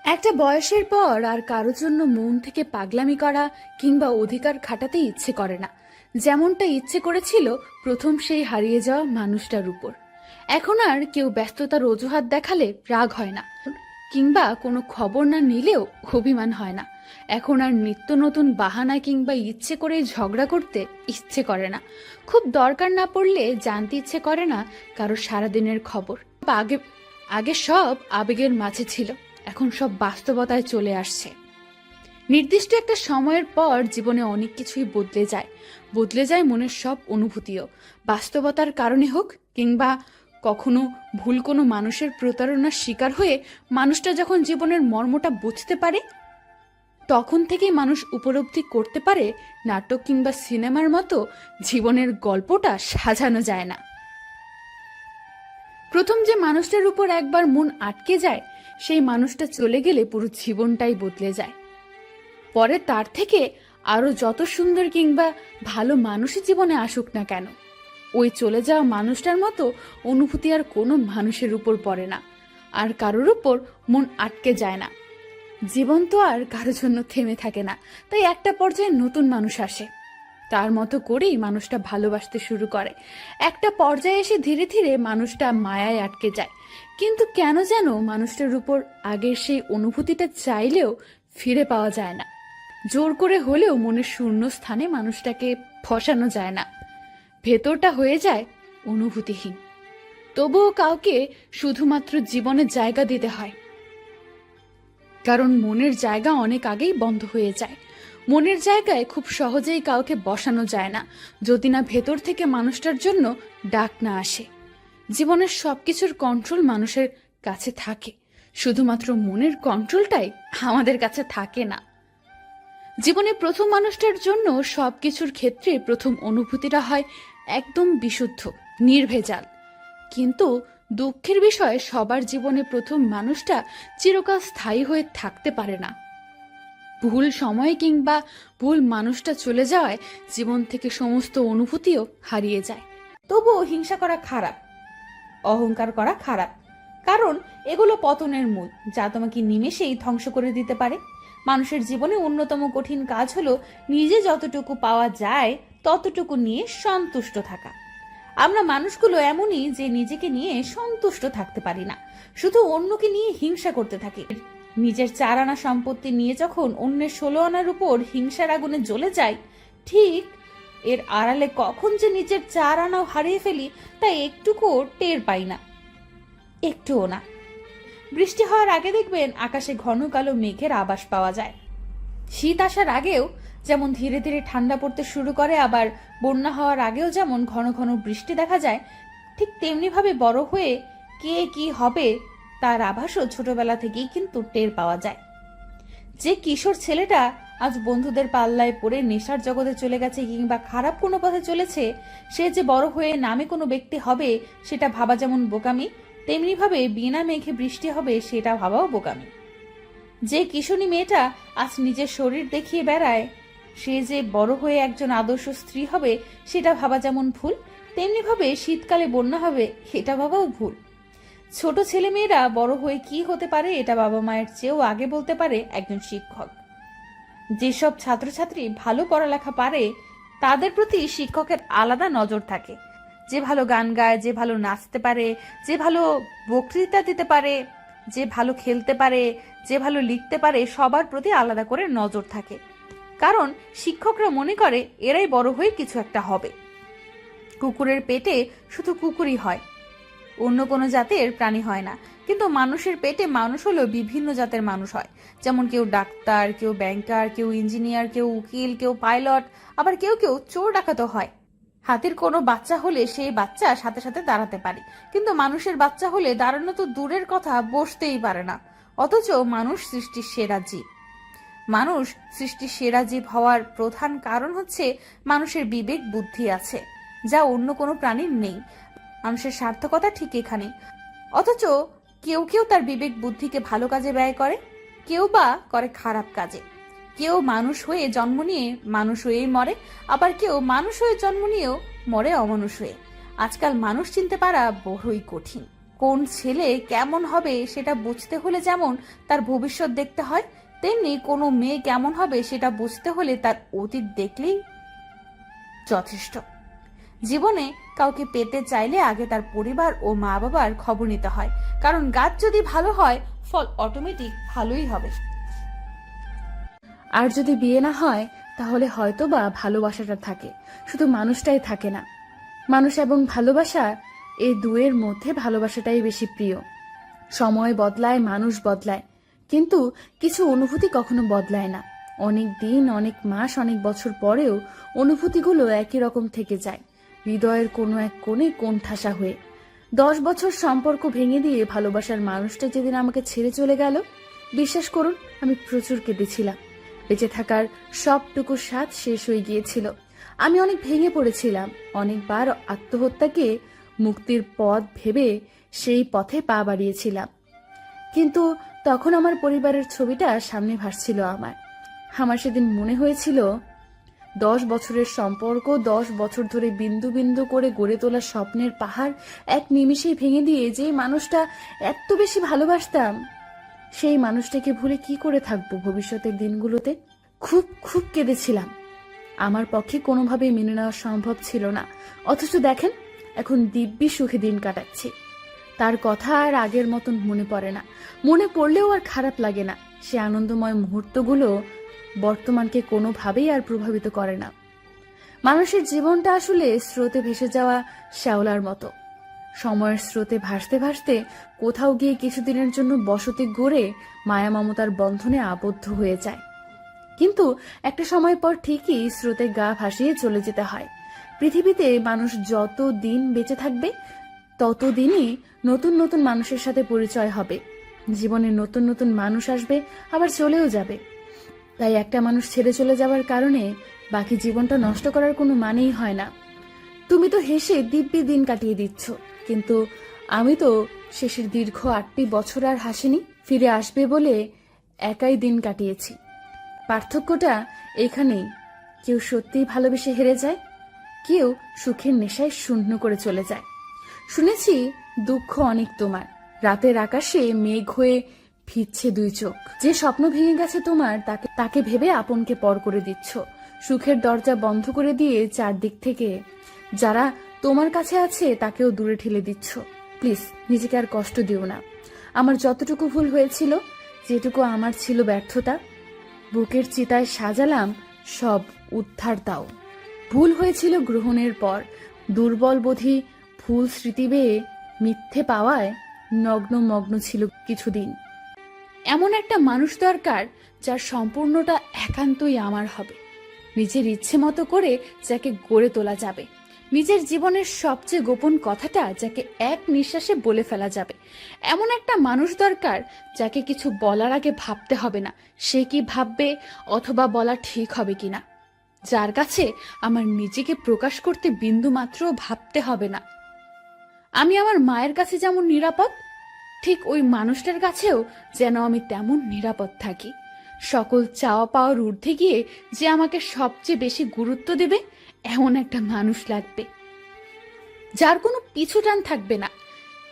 একটা বয়সের পর আর কারোর জন্য মন থেকে পাগলামি করা কিংবা অধিকার খাটাতে ইচ্ছে করে না, যেমনটা ইচ্ছে করেছিল প্রথম সেই হারিয়ে যাওয়া মানুষটার উপর। এখন আর কেউ ব্যস্ততার অজুহাত দেখালে রাগ হয় না, কিংবা কোনো খবর না নিলেও অভিমান হয় না। এখন আর নিত্য নতুন বাহানা কিংবা ইচ্ছে করে ঝগড়া করতে ইচ্ছে করে না। খুব দরকার না পড়লে জানতে ইচ্ছে করে না কারো সারাদিনের খবর। আগে আগে সব আবেগের মাঝে ছিল, এখন সব বাস্তবতায় চলে আসছে। নির্দিষ্ট একটা সময়ের পর জীবনে অনেক কিছুই বদলে যায় মনের সব অনুভূতিও। বাস্তবতার কারণে হোক কিংবা কখনো ভুল কোনো মানুষের প্রতারণার শিকার হয়ে মানুষটা যখন জীবনের মর্মটা বুঝতে পারে, তখন থেকেই মানুষ উপলব্ধি করতে পারে নাটক কিংবা সিনেমার মতো জীবনের গল্পটা সাজানো যায় না। প্রথম যে মানুষটার উপর একবার মন আটকে যায়, সেই মানুষটা চলে গেলে পুরো জীবনটাই বদলে যায়। পরে তার থেকে আরো যত সুন্দর কিংবা ভালো মানুষই জীবনে আসুক না কেন, ওই চলে যাওয়া মানুষটার মতো অনুভূতি আর কোনো মানুষের উপর পড়ে না, আর কারোর উপর মন আটকে যায় না। জীবন তো আর কারোর জন্য থেমে থাকে না, তাই একটা পর্যায়ে নতুন মানুষ আসে, তার মতো করেই মানুষটা ভালোবাসতে শুরু করে। একটা পর্যায়ে এসে ধীরে ধীরে মানুষটা মায়ায় আটকে যায়, কিন্তু কেন যেন মানুষটার উপর আগের সেই অনুভূতিটা চাইলেও ফিরে পাওয়া যায় না। জোর করে হলেও মনের শূন্য স্থানে মানুষটাকে ফসানো যায় না, ভেতরটা হয়ে যায় অনুভূতিহীন। তবুও কাউকে শুধুমাত্র জীবনের জায়গা দিতে হয়, কারণ মনের জায়গা অনেক আগেই বন্ধ হয়ে যায়। মনের জায়গায় খুব সহজেই কাউকে বসানো যায় না, যদি না ভেতর থেকে মানুষটার জন্য ডাক না আসে। জীবনের সবকিছুর কন্ট্রোল মানুষের কাছে থাকে, শুধুমাত্র মনের কন্ট্রোলটাই আমাদের কাছে থাকে না। জীবনে প্রথম মানুষটার জন্য সবকিছুর ক্ষেত্রে প্রথম অনুভূতিটা হয় একদম বিশুদ্ধ, নির্ভেজাল। কিন্তু দুঃখের বিষয়, সবার জীবনে প্রথম মানুষটা চিরকাল স্থায়ী হয়ে থাকতে পারে না। ভুল সময় কিংবা ভুল মানুষটা চলে যাওয়ায় জীবন থেকে সমস্ত অনুভূতিও হারিয়ে যায়। তবুও হিংসা করা খারাপ, অহংকার করা খারাপ, কারণ এগুলো পতনের মূল, যা তোমাকে নিমেষেই ধ্বংস করে দিতে পারে। মানুষের জীবনে অন্যতম কঠিন কাজ হলো নিজে যতটুকু পাওয়া যায় ততটুকু নিয়ে সন্তুষ্ট থাকা। আমরা মানুষগুলো এমনই যে নিজেকে নিয়ে সন্তুষ্ট থাকতে পারি না, শুধু অন্যকে নিয়ে হিংসা করতে থাকি। নিজের 4 আনা সম্পত্তি নিয়ে যখন অন্যের 16 আনার উপর হিংসার আগুনে জ্বলে যায়, ঠিক এর আড়ালে কখন যে নিজের 4 আনাও হারিয়ে ফেলি তা একটুকুও টের পাই না, একটুও না। বৃষ্টি হওয়ার আগে দেখবেন আকাশে ঘন কালো মেঘের আভাস পাওয়া যায়। শীত আসার আগেও যেমন ধীরে ধীরে ঠান্ডা পড়তে শুরু করে, আবার বন্যা হওয়ার আগেও যেমন ঘন ঘন বৃষ্টি দেখা যায়, ঠিক তেমনি ভাবে বড় হয়ে কে কি হবে তার আভাসও ছোটবেলা থেকেই কিন্তু টের পাওয়া যায়। যে কিশোর ছেলেটা আজ বন্ধুদের পাল্লায় পড়ে নেশার জগতে চলে গেছে কিংবা খারাপ কোনো পথে চলেছে, সে যে বড় হয়ে নামে কোনো ব্যক্তি হবে সেটা ভাবা যেমন বোকামি, তেমনি ভাবে বিনা মেঘে বৃষ্টি হবে সেটা ভাবাও বোকামি। যে কিশোরী মেয়েটা আজ নিজের শরীর দেখিয়ে বেড়ায়, সে যে বড় হয়ে একজন আদর্শ স্ত্রী হবে সেটা ভাবা যেমন ভুল, তেমনি ভাবে শীতকালে বন্যা হবে এটা ভাবাও ভুল। ছোট ছেলে মেয়েরা বড় হয়ে কি হতে পারে এটা বাবা মায়ের চেয়েও আগে বলতে পারে একজন শিক্ষক। যেসব ছাত্রছাত্রী ভালো পড়ালেখা পারে তাদের প্রতি শিক্ষকের আলাদা নজর থাকে। যে ভালো গান গায়, যে ভালো নাচতে পারে, যে ভালো বক্তৃতা দিতে পারে, যে ভালো খেলতে পারে, যে ভালো লিখতে পারে, সবার প্রতি আলাদা করে নজর থাকে, কারণ শিক্ষকরা মনে করে এরাই বড় হয়ে কিছু একটা হবে। কুকুরের পেটে শুধু কুকুরই হয়, অন্য কোনো জাতের প্রাণী হয় না, কিন্তু মানুষের পেটে মানুষ হলেও বিভিন্ন জাতের মানুষ হয়। যেমন কেউ ডাক্তার, কেউ ব্যাংকার, কেউ ইঞ্জিনিয়ার, কেউ উকিল, কেউ পাইলট, আবার কেউ কেউ চোর ডাকাতও হয়। হাতির কোনো বাচ্চা হলে সেই বাচ্চা সাথে সাথে দাঁড়াতে পারে, কিন্তু মানুষের বাচ্চা হলে দাঁড়ানো তো দূরের কথা, বসতেই পারে না। অথচ মানুষ সৃষ্টির সেরা জীব। মানুষ সৃষ্টির সেরা জীব হওয়ার প্রধান কারণ হচ্ছে মানুষের বিবেক বুদ্ধি আছে, যা অন্য কোনো প্রাণীর নেই। মানুষের সার্থকতা ঠিক এখানে। অথচ কেউ কেউ তার বিবেক বুদ্ধিকে ভালো কাজে ব্যয় করে, কেউ বা করে খারাপ কাজে। কেউ মানুষ হয়ে জন্ম নিয়ে মানুষ হয়েই মরে, আবার কেউ মানুষ হয়ে জন্ম নিয়েও মরে অমানুষ হয়ে। আজকাল মানুষ চিনতে পারা বড়ই কঠিন। কোন ছেলে কেমন হবে সেটা বুঝতে হলে যেমন তার ভবিষ্যৎ দেখতে হয়, তেমনি কোনো মেয়ে কেমন হবে সেটা বুঝতে হলে তার অতীত দেখলেই যথেষ্ট। জীবনে কাউকে পেতে চাইলে আগে তার পরিবার ও মা বাবার খবর নিতে হয়, কারণ গাছ যদি ভালো হয় ফল অটোমেটিক ভালোই হবে। আর যদি বিয়ে না হয় তাহলে হয়তো বা ভালোবাসাটা থাকে, শুধু মানুষটাই থাকে না। মানুষ এবং ভালোবাসা, এই দুয়ের মধ্যে ভালোবাসাটাই বেশি প্রিয়। সময় বদলায়, মানুষ বদলায়, কিন্তু কিছু অনুভূতি কখনো বদলায় না। অনেক দিন, অনেক মাস, অনেক বছর পরেও অনুভূতিগুলো একই রকম থেকে যায়, হৃদয়ের কোনো এক কোণে কোণঠাসা হয়ে। 10 বছর সম্পর্ক ভেঙে দিয়ে ভালোবাসার মানুষটা যেদিন আমাকে ছেড়ে চলে গেল, বিশ্বাস করুন আমি প্রচুর কেঁদেছিলাম। বেঁচে থাকার সবটুকু স্বাদ শেষ হয়ে গিয়েছিল। আমি অনেক ভেঙে পড়েছিলাম, অনেকবার আত্মহত্যাকে মুক্তির পথ ভেবে সেই পথে পা বাড়িয়েছিলাম। কিন্তু তখন আমার পরিবারের ছবিটা সামনে ভাসছিল আমার সেদিন মনে হয়েছিল 10 বছরের সম্পর্ক, 10 বছর ধরে বিন্দু বিন্দু করে গড়ে তোলা স্বপ্নের পাহাড় এক নিমিষেই ভেঙে দিয়ে যে মানুষটা এত বেশি ভালোবাসতাম, সেই মানুষটাকে ভুলে কি করে থাকবো ভবিষ্যতের দিনগুলোতে। খুব খুব কেঁদেছিলাম। আমার পক্ষে কোনোভাবেই মেনে নেওয়া সম্ভব ছিল না। অথচ দেখেন, এখন দিব্যি সুখে দিন কাটাচ্ছি। তার কথা আর আগের মতন মনে পড়ে না, মনে পড়লেও আর খারাপ লাগে না। সে আনন্দময় মুহূর্তগুলো বর্তমানকে কোনোভাবেই আর প্রভাবিত করে না। মানুষের জীবনটা আসলে স্রোতে ভেসে যাওয়া শ্যাওলার মতো। সময়ের স্রোতে ভাসতে ভাসতে কোথাও গিয়ে কিছুদিনের জন্য বসতি গড়ে মায়া মমতার বন্ধনে আবদ্ধ হয়ে যায়, কিন্তু একটা সময় পর ঠিকই স্রোতে গা ভাসিয়ে চলে যেতে হয়। পৃথিবীতে মানুষ যত দিন বেঁচে থাকবে ততদিনই নতুন নতুন মানুষের সাথে পরিচয় হবে। জীবনে নতুন নতুন মানুষ আসবে, আবার চলেও যাবে। তাই একটা মানুষ ছেড়ে চলে যাওয়ার কারণে বাকি জীবনটা নষ্ট করার কোনো মানেই হয় না। তুমি তো হেসে দিব্যি দিন কাটিয়ে দিচ্ছ, কিন্তু আমি তো শেষের দীর্ঘ 8টি বছর আর হাসিনি। ফিরে আসবে বলে একাই দিন কাটিয়েছি। পার্থক্যটা এখানেই, কেউ সত্যিই ভালোবেসে হেরে যায়, কেউ সুখের নেশায় শূন্য করে চলে যায়। শুনেছি দুঃখ অনেক তোমার, রাতের আকাশে মেঘ হয়ে ভিজছে 2 চোখ। যে স্বপ্ন ভেঙে গেছে তোমার, তাকে ভেবে আপনকে পর করে দিচ্ছ। সুখের দরজা বন্ধ করে দিয়ে চারদিক থেকে যারা তোমার কাছে আছে তাকেও দূরে ঠেলে দিচ্ছ। প্লিজ নিজেকে আর কষ্ট দিও না। আমার যতটুকু ভুল হয়েছিল, যেটুকু আমার ছিল ব্যর্থতা, বুকের চিতায় সাজালাম সব উদ্ধার দাও। ভুল হয়েছিল গ্রহণের পর, দুর্বল বোধি ভুল স্মৃতি বেয়ে মিথ্যে পাওয়ায় নগ্ন মগ্ন ছিল কিছুদিন। এমন একটা মানুষ দরকার যার সম্পূর্ণটা একান্তই আমার হবে, নিজের ইচ্ছে মতো করে যাকে গড়ে তোলা যাবে, নিজের জীবনের সবচেয়ে গোপন কথাটা যাকে এক নিঃশ্বাসে বলে ফেলা যাবে। এমন একটা মানুষ দরকার যাকে কিছু বলার আগে ভাবতে হবে না সে কি ভাববে অথবা বলা ঠিক হবে কিনা, যার কাছে আমার নিজেকে প্রকাশ করতে বিন্দু মাত্র ভাবতে হবে না। আমি আমার মায়ের কাছে যেমন নিরাপদ, ঠিক ওই মানুষটার কাছেও যেন আমি তেমন নিরাপদ থাকি। সকল চাওয়া পাওয়ার ঊর্ধ্বে গিয়ে যে আমাকে সবচেয়ে বেশি গুরুত্ব দেবে, এমন একটা মানুষ লাগবে যার কোনো পিছু টান থাকবে না,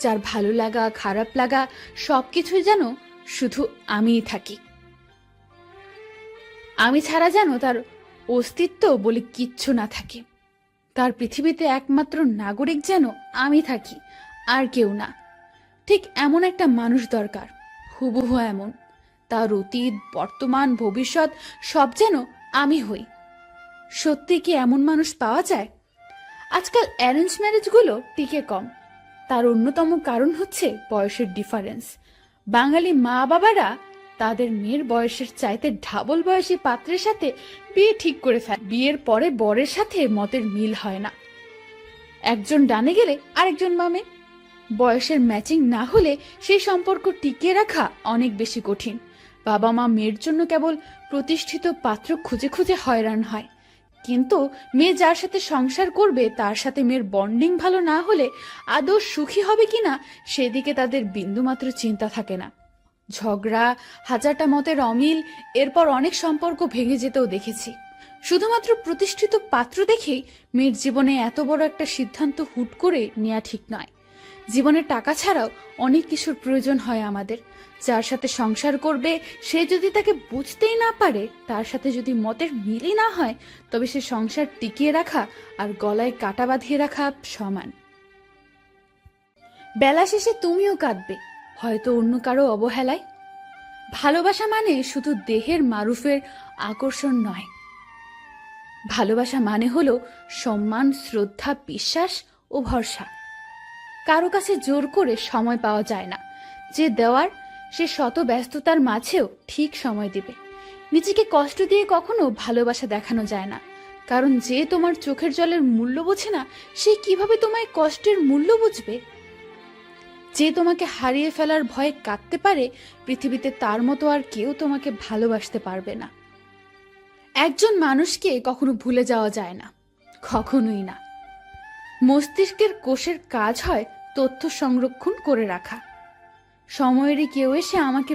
যার ভালো লাগা খারাপ লাগা সবকিছুই যেন শুধু আমিই থাকি। আমি ছাড়া যেন তার অস্তিত্ব বলে কিচ্ছু না থাকে। তার পৃথিবীতে একমাত্র নাগরিক যেন আমি থাকি, আর কেউ না। ঠিক এমন একটা মানুষ দরকার, হুবহু এমন। তার অতীত, বর্তমান, ভবিষ্যৎ সব যেন আমি হই। সত্যি কি এমন মানুষ পাওয়া যায়? আজকাল অ্যারেঞ্জ ম্যারেজগুলো টিকে কম। তার অন্যতম কারণ হচ্ছে বয়সের ডিফারেন্স। বাঙালি মা বাবারা তাদের মেয়ের বয়সের চাইতে ডাবল বয়সী পাত্রের সাথে বিয়ে ঠিক করে ফেলে। বিয়ের পরে বরের সাথে মতের মিল হয় না, একজন ডানে গেলে আরেকজন বামে। বয়সের ম্যাচিং না হলে সেই সম্পর্ক টিকিয়ে রাখা অনেক বেশি কঠিন। বাবা মা মেয়ের জন্য কেবল প্রতিষ্ঠিত পাত্র খুঁজে খুঁজে হয়রান হয়, কিন্তু মেয়ে যার সাথে সংসার করবে তার সাথে মেয়ের বন্ডিং ভালো না হলে আদৌ সুখী হবে কিনা সেদিকে তাদের বিন্দুমাত্র চিন্তা থাকে না। ঝগড়া, হাজারটা মতের অমিল, এরপর অনেক সম্পর্ক ভেঙে যেতেও দেখেছি। শুধুমাত্র প্রতিষ্ঠিত পাত্র দেখেই মেয়ের জীবনে এত বড় একটা সিদ্ধান্ত হুট করে নেওয়া ঠিক নয়। জীবনে টাকা ছাড়াও অনেক কিছুর প্রয়োজন হয় আমাদের। যার সাথে সংসার করবে সে যদি তাকে বুঝতেই না পারে, তার সাথে যদি মতের মিলই না হয়, তবে সে সংসার টিকিয়ে রাখা আর গলায় কাটা বাঁধিয়ে রাখা সমান। বেলা শেষে তুমিও কাঁদবে, হয়তো অন্য কারো অবহেলায়। ভালোবাসা মানে শুধু দেহের মারুফের আকর্ষণ নয়, ভালোবাসা মানে হলো সম্মান, শ্রদ্ধা, বিশ্বাস ও ভরসা। কারো কাছে জোর করে সময় পাওয়া যায় না, যে দেওয়ার সে শত ব্যস্ততার মাঝেও ঠিক সময় দিবে। নিজেকে কষ্ট দিয়ে কখনো ভালোবাসা দেখানো যায় না, কারণ যে তোমার চোখের জলের মূল্য বোঝে না, সে কিভাবে তোমায় কষ্টের মূল্য বুঝবে? যে তোমাকে হারিয়ে ফেলার ভয়ে কাঁদতে পারে, পৃথিবীতে তার মতো আর কেউ তোমাকে ভালোবাসতে পারবে না। একজন মানুষকে কখনো ভুলে যাওয়া যায় না, কখনোই না। মস্তিষ্কের কোষের কাজ হয় তথ্য সংরক্ষণ করে রাখা। সময়েরই কেউ এসে আমাকে